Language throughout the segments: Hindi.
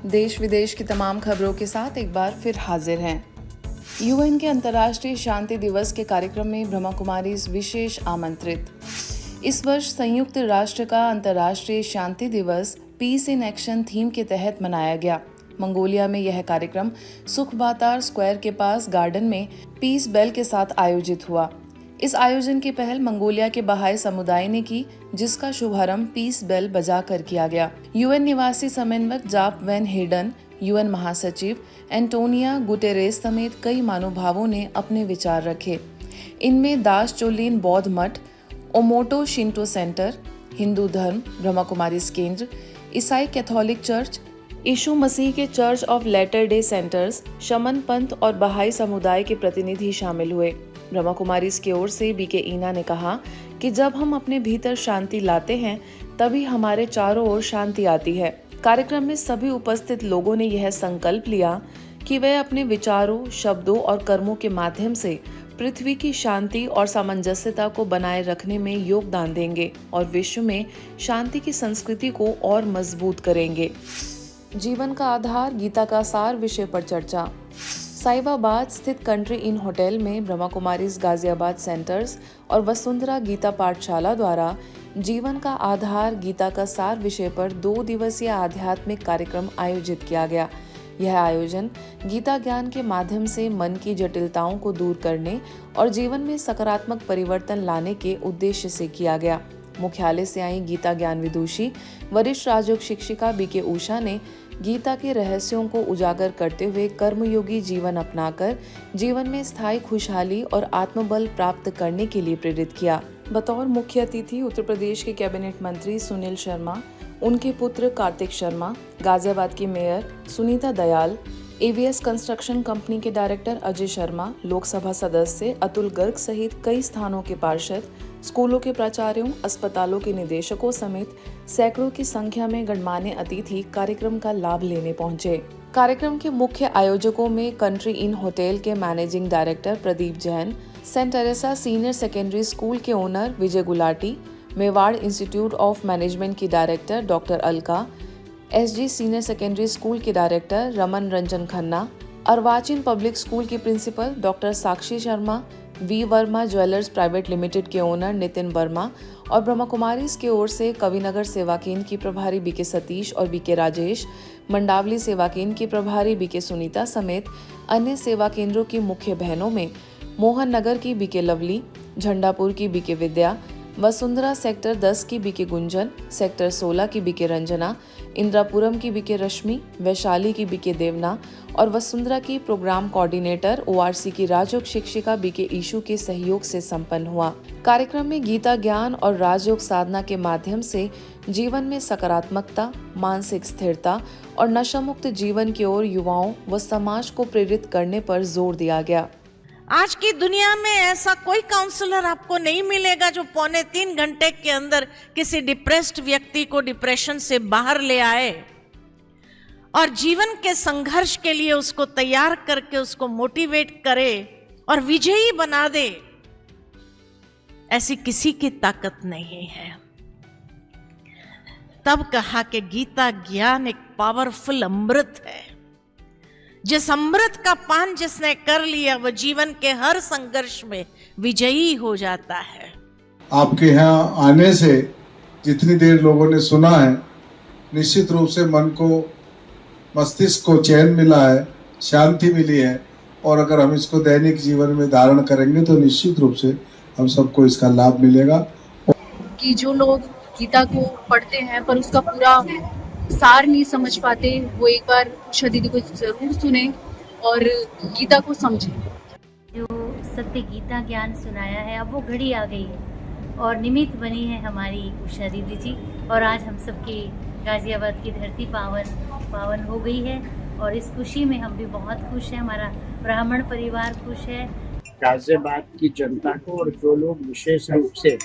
देश विदेश की तमाम खबरों के साथ एक बार फिर हाजिर हैं। यूएन के अंतर्राष्ट्रीय शांति दिवस के कार्यक्रम में ब्रह्मा कुमारी विशेष आमंत्रित। इस वर्ष संयुक्त राष्ट्र का अंतर्राष्ट्रीय शांति दिवस पीस इन एक्शन थीम के तहत मनाया गया। मंगोलिया में यह कार्यक्रम सुखबातार स्क्वायर के पास गार्डन में पीस बेल के साथ आयोजित हुआ। इस आयोजन की पहल मंगोलिया के बहाई समुदाय ने की, जिसका शुभारंभ पीस बेल बजाकर किया गया। यूएन निवासी समन्वयक जाप वैन हेडन, यूएन महासचिव एंटोनिया गुटेरेस समेत कई महानुभावों ने अपने विचार रखे। इनमें दास चोलिन बौद्ध मठ, ओमोटो शिंटो सेंटर, हिंदू धर्म ब्रह्मा कुमारीज केंद्र, ईसाई कैथोलिक चर्च, यीशु मसीह के church of latter day saints, shaman पंथ और बहाई समुदाय के प्रतिनिधि शामिल हुए। ब्रह्मा कुमारीज की ओर से बीके ईना ने कहा कि जब हम अपने भीतर शांति लाते हैं तभी हमारे चारों ओर शांति आती है। कार्यक्रम में सभी उपस्थित लोगों ने यह संकल्प लिया कि वे अपने विचारों, शब्दों और कर्मों के माध्यम से पृथ्वी की शांति और सामंजस्यता को बनाए रखने में योगदान देंगे और विश्व में शांति की संस्कृति को और मजबूत करेंगे। जीवन का आधार, गीता का सार विषय पर चर्चा। साहिबाबाद स्थित कंट्री इन होटल में ब्रह्मा कुमारीज गाजियाबाद सेंटर्स और वसुंधरा गीता पाठशाला द्वारा जीवन का आधार, गीता का सार विषय पर 2 दिवसीय आध्यात्मिक कार्यक्रम आयोजित किया गया। यह आयोजन गीता ज्ञान के माध्यम से मन की जटिलताओं को दूर करने और जीवन में सकारात्मक परिवर्तन लाने के उद्देश्य से किया गया। मुख्यालय से आई गीता ज्ञान विदुषी वरिष्ठ राजयोग शिक्षिका बीके उषा ने गीता के रहस्यों को उजागर करते हुए कर्मयोगी जीवन अपनाकर जीवन में स्थायी खुशहाली और आत्मबल प्राप्त करने के लिए प्रेरित किया। बतौर मुख्य अतिथि उत्तर प्रदेश के कैबिनेट मंत्री सुनील शर्मा, उनके पुत्र कार्तिक शर्मा, गाजियाबाद की mayor Sunita Dayal, ABS construction company के डायरेक्टर अजय शर्मा, लोकसभा सदस्य अतुल गर्ग सहित कई स्थानों के पार्षद, स्कूलों के प्राचार्यों, अस्पतालों के निदेशकों समेत सैकड़ों की संख्या में गणमान्य अतिथि कार्यक्रम का लाभ लेने पहुंचे। कार्यक्रम के मुख्य आयोजकों में कंट्री इन होटल के managing director Pradeep Jain, saint Teresa senior secondary school के owner Vijay Gulati, Mewar institute of management की director doctor Alka, SG senior secondary school के director Raman Ranjan Khanna, Arvachin public school की principal doctor Sakshi Sharma, V Verma jewellers private limited के ओनर नितिन वर्मा और ब्रह्मा कुमारीज की ओर से कविनगर सेवा केंद्र की प्रभारी बीके सतीश और बीके राजेश, मंडावली सेवा केंद्र की प्रभारी बीके सुनीता समेत अन्य सेवा केंद्रों की मुख्य बहनों में मोहन नगर की बीके लवली, झंडापुर की बीके विद्या, वसुंधरा सेक्टर 10 की बीके गुंजन, सेक्टर 16 की बीके रंजना, इंद्रापुरम की बीके रश्मि, वैशाली की बीके देवना और वसुंधरा की प्रोग्राम कोऑर्डिनेटर ओआरसी की राजयोग शिक्षिका बीके ईशु के सहयोग से संपन्न हुआ। कार्यक्रम में गीता ज्ञान और राजयोग साधना के माध्यम से जीवन में सकारात्मकता, मानसिक स्थिरता और नशामुक्त जीवन की ओर युवाओं व समाज को प्रेरित करने पर जोर दिया गया। आज की दुनिया में ऐसा कोई काउंसलर आपको नहीं मिलेगा जो 2.25 घंटे के अंदर किसी डिप्रेस्ड व्यक्ति को डिप्रेशन से बाहर ले आए और जीवन के संघर्ष के लिए उसको तैयार करके उसको मोटिवेट करे और विजयी बना दे। ऐसी किसी की ताकत नहीं है। तब कहा कि गीता ज्ञान एक पावरफुल अमृत है। जिस अमृत का पान जिसने कर लिया वो जीवन के हर संघर्ष में विजयी हो जाता है। आपके यहाँ आने से जितनी देर लोगों ने सुना है, निश्चित रूप से मन को, मस्तिष्क को चैन मिला है, शांति मिली है और अगर हम इसको दैनिक जीवन में धारण करेंगे तो निश्चित रूप से हम सबको इसका लाभ मिलेगा। कि जो लोग गीता को पढ़ते हैं पर उसका पूरा सार नहीं समझ पाते, वो एक बार उषा दीदी को जरूर सुने और गीता को समझें। जो सत्य गीता ज्ञान सुनाया है, अब वो घड़ी आ गई है और निमित्त बनी है हमारी उषा दीदी जी और आज हम सबकी गाजियाबाद की धरती पावन हो गई है और इस खुशी में हम भी बहुत खुश हैं। हमारा ब्राह्मण परिवार खुश है। गाजियाबाद की जनता को और जो लोग विशेष रूप से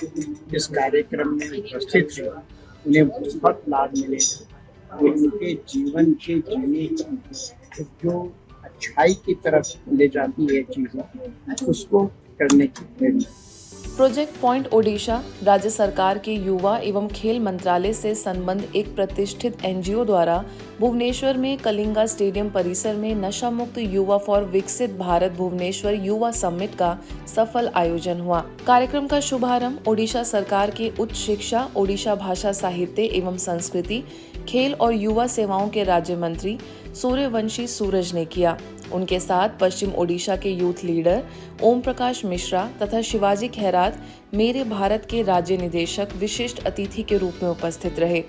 इस कार्यक्रम में उपस्थित हैं उन्हें बहुत लाभ मिलेगा और उनके जीवन के जीने की जो अच्छाई की तरफ ले जाती है चीज़ें उसको करने की प्रेरणा। प्रोजेक्ट पॉइंट ओडिशा राज्य सरकार के युवा एवं खेल मंत्रालय से संबद्ध एक प्रतिष्ठित एनजीओ द्वारा भुवनेश्वर में कलिंगा स्टेडियम परिसर में नशा मुक्त युवा फॉर विकसित भारत भुवनेश्वर युवा समिट का सफल आयोजन हुआ। कार्यक्रम का शुभारंभ ओडिशा सरकार के उच्च शिक्षा, ओडिशा भाषा साहित्य एवं संस्कृति, खेल और युवा सेवाओं के राज्य मंत्री सूर्यवंशी सूरज ने किया। उनके साथ पश्चिम ओडिशा के यूथ लीडर ओम प्रकाश मिश्रा तथा शिवाजी खैरात मेरे भारत के राज्य निदेशक विशिष्ट अतिथि के रूप में उपस्थित रहे।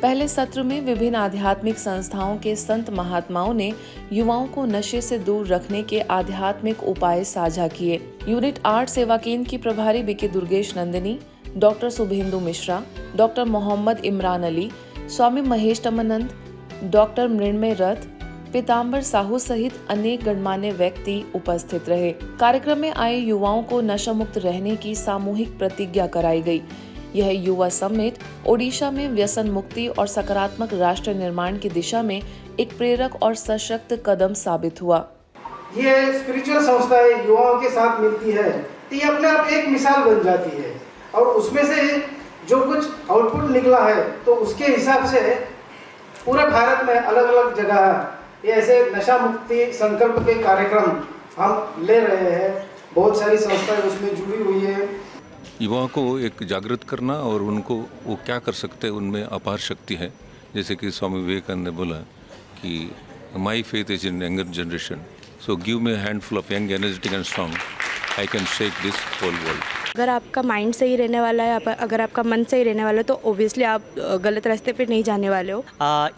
पहले सत्र में विभिन्न आध्यात्मिक संस्थाओं के संत महात्माओं ने युवाओं को नशे से दूर रखने के आध्यात्मिक उपाय साझा किए। यूनिट 8 सेवा केंद्र की प्रभारी BK Durgesh Nandini, doctor Shubhendu Mishra, doctor Mohammad Imran Ali, Swami Mahesh Tamanand, doctor Mrinmay Rath, Pitambar Sahu सहित अनेक गणमान्य व्यक्ति उपस्थित रहे। कार्यक्रम में आए युवाओं को नशा मुक्त रहने की सामूहिक प्रतिज्ञा कराई गई। यह युवा समिट ओडिशा में व्यसन मुक्ति और सकारात्मक राष्ट्र निर्माण की दिशा में एक प्रेरक और सशक्त कदम साबित हुआ। ये स्पिरिचुअल संस्थाएं युवाओं के साथ मिलती है तो ये अपने आप एक मिसाल बन जाती है और उसमें से जो कुछ आउटपुट निकला है तो उसके हिसाब से पूरे भारत में अलग अलग जगह ये ऐसे नशा मुक्ति संकल्प के कार्यक्रम हम ले रहे हैं। बहुत सारी संस्थाएं उसमें जुड़ी हुई है। युवाओं को एक जागृत करना और उनको वो क्या कर सकते हैं उनमें अपार शक्ति है। जैसे कि स्वामी विवेकानंद ने बोला कि my faith is in younger generation, so give me handful of young energetic and strong, I can shake this whole world. अगर आपका माइंड सही रहने वाला है, अगर आपका मन सही रहने वाला है तो ओब्वियसली आप गलत रास्ते पे नहीं जाने वाले हो।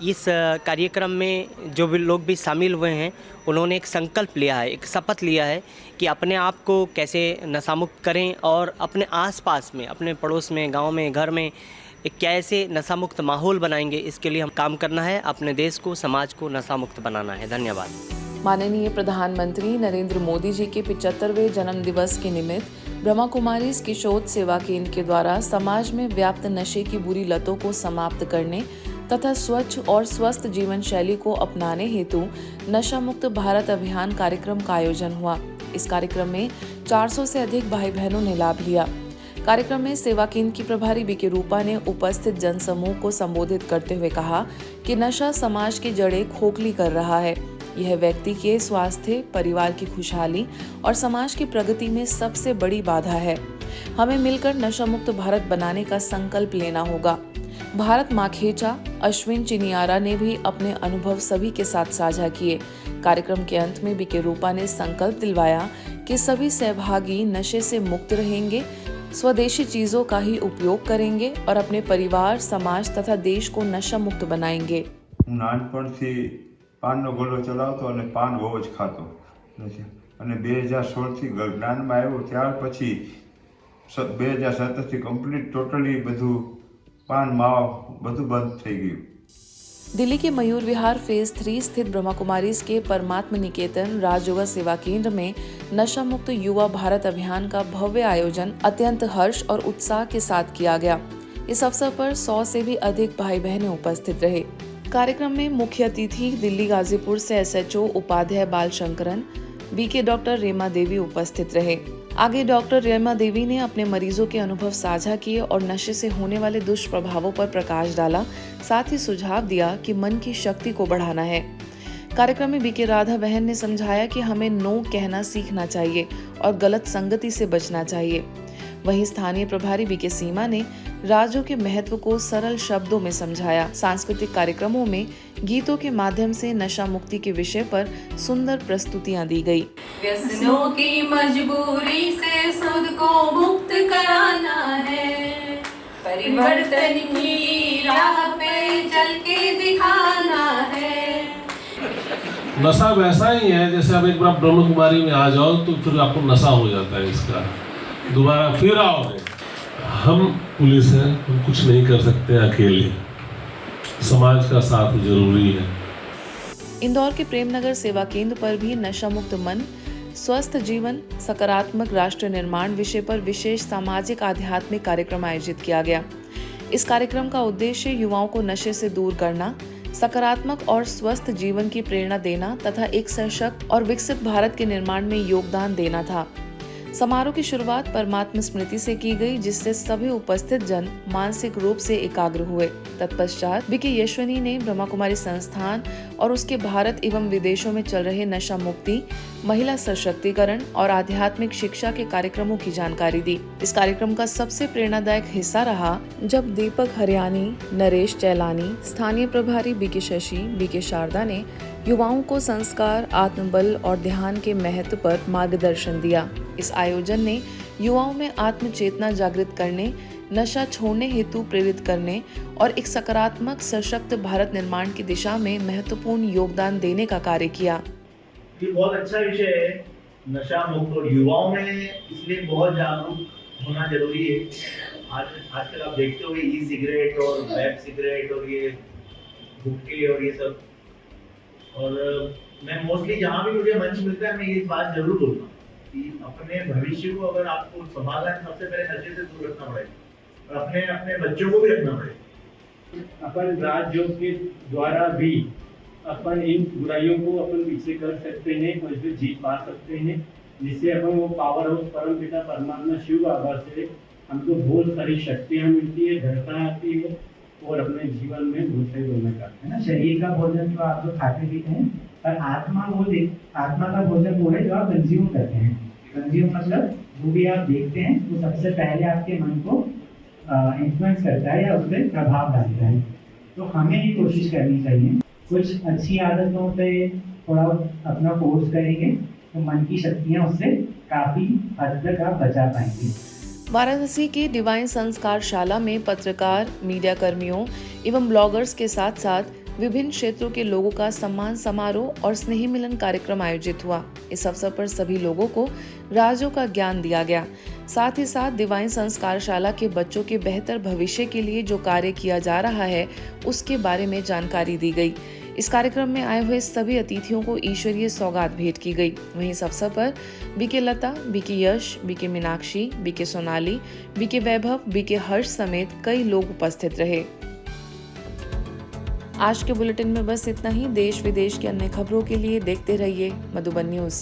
इस कार्यक्रम में जो भी लोग भी शामिल हुए हैं उन्होंने एक संकल्प लिया है, एक शपथ लिया है कि अपने आप को कैसे नशामुक्त करें और अपने आसपास में, अपने पड़ोस में, गांव में, घर में एक कैसे नशामुक्त माहौल बनाएंगे, इसके लिए हम काम करना है। अपने देश को, समाज को नशामुक्त बनाना है। धन्यवाद। माननीय प्रधानमंत्री नरेंद्र मोदी जी के 75वें जन्म दिवस के निमित्त ब्रह्मा कुमारीज किशोर सेवा केंद्र के द्वारा समाज में व्याप्त नशे की बुरी लतों को समाप्त करने तथा स्वच्छ और स्वस्थ जीवन शैली को अपनाने हेतु नशा मुक्त भारत अभियान कार्यक्रम का आयोजन हुआ। इस कार्यक्रम में 400 से अधिक भाई बहनों ने लाभ लिया। कार्यक्रम में सेवा केंद्र की प्रभारी बीके रूपा ने उपस्थित जनसमूह को संबोधित करते हुए कहा कि नशा समाज की जड़ें खोखली कर रहा है। यह व्यक्ति के स्वास्थ्य, परिवार की खुशहाली और समाज की प्रगति में सबसे बड़ी बाधा है। हमें मिलकर नशा मुक्त भारत बनाने का संकल्प लेना होगा। भारत माखेचा, अश्विन चिनियारा ने भी अपने अनुभव सभी के साथ साझा किए। कार्यक्रम के अंत में बीके रूपा ने संकल्प दिलवाया कि सभी सहभागी नशे से मुक्त रहेंगे, स्वदेशी चीजों का ही उपयोग करेंगे और अपने परिवार, समाज तथा देश को नशा मुक्त बनाएंगे। પાનનો ગોળો ચલાવતો અને પાન બહુ જ ખાતો અને 2016થી જ્ઞાનમાં આવ્યો ત્યાર પછી 2017થી કમ્પ્લીટ ટોટલી બધું પાન માવા બધું બંધ થઈ ગયું। दिल्ली के मयूर विहार फेज 3 स्थित ब्रह्मा कुमारीज के परमात्म निकेतन राजयोगा सेवा केंद्र में नशा मुक्त युवा भारत अभियान का भव्य आयोजन अत्यंत हर्ष और उत्साह के साथ किया गया। इस अवसर पर 100 से भी अधिक भाई बहनें उपस्थित रहे। कार्यक्रम में मुख्य अतिथि दिल्ली गाजीपुर से SHO उपाध्याय बाल शंकरन, बीके डॉक्टर रेमा देवी उपस्थित रहे। आगे डॉक्टर रेमा देवी ने अपने मरीजों के अनुभव साझा किए और नशे से होने वाले दुष्प्रभावों पर प्रकाश डाला। साथ ही सुझाव दिया कि मन की शक्ति को बढ़ाना है। कार्यक्रम में बीके राधा बहन ने समझाया कि हमें नो कहना सीखना चाहिए और गलत संगति से बचना चाहिए। वहीं स्थानीय प्रभारी बीके सीमा ने राजों के महत्व को सरल शब्दों में समझाया। सांस्कृतिक कार्यक्रमों में गीतों के माध्यम से नशा मुक्ति के विषय पर सुंदर प्रस्तुतियां दी गई। व्यसनों की मजबूरी से खुद को मुक्त कराना है, परिवर्तन की राह पे चल के दिखाना है। नशा वैसा ही है जैसे आप एक बार ब्रह्म कुमारी में आ जाओ तो फिर आपको नशा हो जाता है इसका, दोबारा फिर आओगे। हम पुलिस हैं, हम कुछ नहीं कर सकते अकेले, समाज का साथ जरूरी है। इंदौर के प्रेमनगर सेवा केंद्र पर भी नशा मुक्त मन, स्वस्थ जीवन, सकारात्मक राष्ट्र निर्माण विषय पर विशेष सामाजिक आध्यात्मिक कार्यक्रम आयोजित किया गया। इस कार्यक्रम का उद्देश्य युवाओं को नशे से दूर करना, सकारात्मक और स्वस्थ जीवन की प्रेरणा देना तथा एक सशक्त और विकसित भारत के निर्माण में योगदान देना था। समारोह की शुरुआत परमात्मा स्मृति से की गई, जिससे सभी उपस्थित जन मानसिक रूप से एकाग्र हुए। तत्पश्चात बीके यशवनी ने ब्रह्मा कुमारी संस्थान और उसके भारत एवं विदेशों में चल रहे नशा मुक्ति, महिला सशक्तिकरण और आध्यात्मिक शिक्षा के कार्यक्रमों की जानकारी दी। इस कार्यक्रम का सबसे प्रेरणादायक हिस्सा रहा जब दीपक हरियाणी, नरेश चैलानी, स्थानीय प्रभारी बीके शशि, बीके शारदा ने युवाओं को संस्कार, आत्मबल और ध्यान के महत्व पर मार्गदर्शन दिया। इस आयोजन ने युवाओं में आत्म चेतना जागृत करने, नशा छोड़ने हेतु प्रेरित करने और एक सकारात्मक सशक्त भारत निर्माण की दिशा में महत्वपूर्ण योगदान देने का कार्य किया। ये बहुत अच्छा विषय है, नशा मुक्त और युवाओं में इसलिए बहुत जागरूक होना जरूरी है। आजकल आप देखते हो ई सिगरेट और वैप सिगरेट और ये गुटखे और ये सब, और मैं मोस्टली जहाँ भी मुझे मंच मिलता है मैं ये बात जरूर बोलता हूँ कि अपने भविष्य को अगर आपको संभालना है, सबसे पहले नशे से दूर रखना पड़ेगा और अपने बच्चों को भी रखना पड़ेगा। अपन राजयोग के द्वारा भी अपन इन बुराइयों को अपन पीछे कर सकते हैं और इसे जीत पा सकते हैं, जिससे अपन वो पावर हाउस परम पिता परमात्मा शिव बाबा से हमको बहुत सारी शक्तियाँ मिलती है, धरता आती है और अपने जीवन में दूसरे दोनों करते हैं। शरीर का भोजन तो आप लोग खाते पीते हैं, पर आत्मा का भोजन वो है जो आप कंज्यूम करते हैं। कंज्यूम मतलब जो भी आप देखते हैं वो सबसे पहले आपके मन को इन्फ्लुएंस करता है या उस पर प्रभाव डालता है। तो हमें ये कोशिश करनी चाहिए, कुछ अच्छी आदतों पे थोड़ा अपना फोर्स करेंगे तो मन की शक्तियाँ उससे काफ़ी हद तक आप बचा पाएंगे। वाराणसी की डिवाइन संस्कार शाला में पत्रकार, मीडिया कर्मियों एवं ब्लॉगर्स के साथ साथ विभिन्न क्षेत्रों के लोगों का सम्मान समारोह और स्नेही मिलन कार्यक्रम आयोजित हुआ। इस अवसर पर सभी लोगों को राजों का ज्ञान दिया गया। साथ ही साथ डिवाइन संस्कार शाला के बच्चों के बेहतर भविष्य के लिए जो कार्य किया जा रहा है उसके बारे में जानकारी दी गई। इस कार्यक्रम में आए हुए सभी अतिथियों को ईश्वरीय सौगात भेंट की गई। वहीं इस अवसर पर BK Lata, BK Yash, BK Meenakshi, BK Sonali, BK Vaibhav, BK Harsh समेत कई लोग उपस्थित रहे। आज के बुलेटिन में बस इतना ही। देश विदेश की अन्य खबरों के लिए देखते रहिए मधुबन न्यूज।